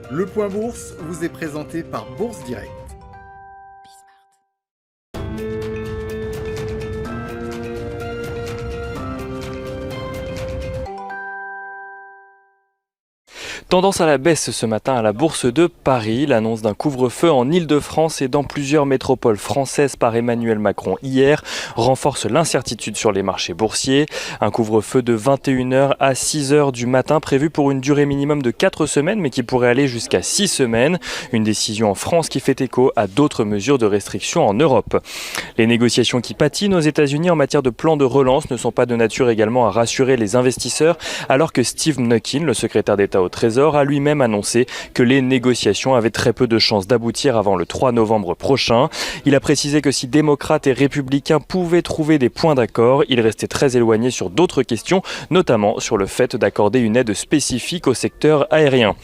Le Point Bourse vous est présenté par Bourse Direct. Tendance à la baisse ce matin à la Bourse de Paris. L'annonce d'un couvre-feu en Île-de-France et dans plusieurs métropoles françaises par Emmanuel Macron hier renforce l'incertitude sur les marchés boursiers. Un couvre-feu de 21h à 6h du matin prévu pour une durée minimum de 4 semaines mais qui pourrait aller jusqu'à 6 semaines. Une décision en France qui fait écho à d'autres mesures de restriction en Europe. Les négociations qui patinent aux États-Unis en matière de plan de relance ne sont pas de nature également à rassurer les investisseurs alors que Steve Mnuchin, le secrétaire d'État au Trésor, a lui-même annoncé que les négociations avaient très peu de chances d'aboutir avant le 3 novembre prochain. Il a précisé que si démocrates et républicains pouvaient trouver des points d'accord, il restait très éloigné sur d'autres questions, notamment sur le fait d'accorder une aide spécifique au secteur aérien.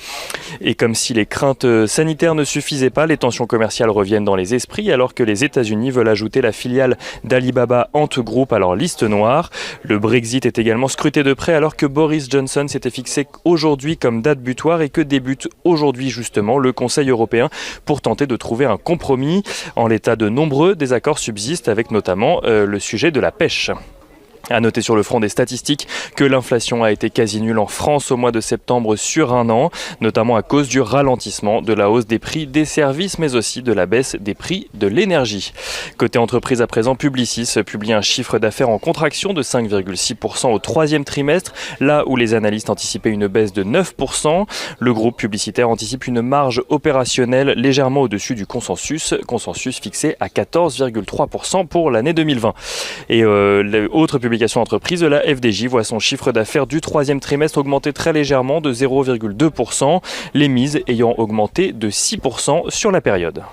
Et comme si les craintes sanitaires ne suffisaient pas, les tensions commerciales reviennent dans les esprits alors que les États-Unis veulent ajouter la filiale d'Alibaba Ant Group à leur liste noire. Le Brexit est également scruté de près alors que Boris Johnson s'était fixé aujourd'hui comme date butoir et que débute aujourd'hui justement le Conseil européen pour tenter de trouver un compromis. En l'état, de nombreux désaccords subsistent avec notamment le sujet de la pêche. À noter sur le front des statistiques que l'inflation a été quasi nulle en France au mois de septembre sur un an, notamment à cause du ralentissement de la hausse des prix des services, mais aussi de la baisse des prix de l'énergie. Côté entreprise à présent, Publicis publie un chiffre d'affaires en contraction de 5,6% au troisième trimestre, là où les analystes anticipaient une baisse de 9%. Le groupe publicitaire anticipe une marge opérationnelle légèrement au-dessus du consensus fixé à 14,3% pour l'année 2020. Et autre publication entreprise, la FDJ voit son chiffre d'affaires du troisième trimestre augmenter très légèrement de 0,2%, les mises ayant augmenté de 6% sur la période.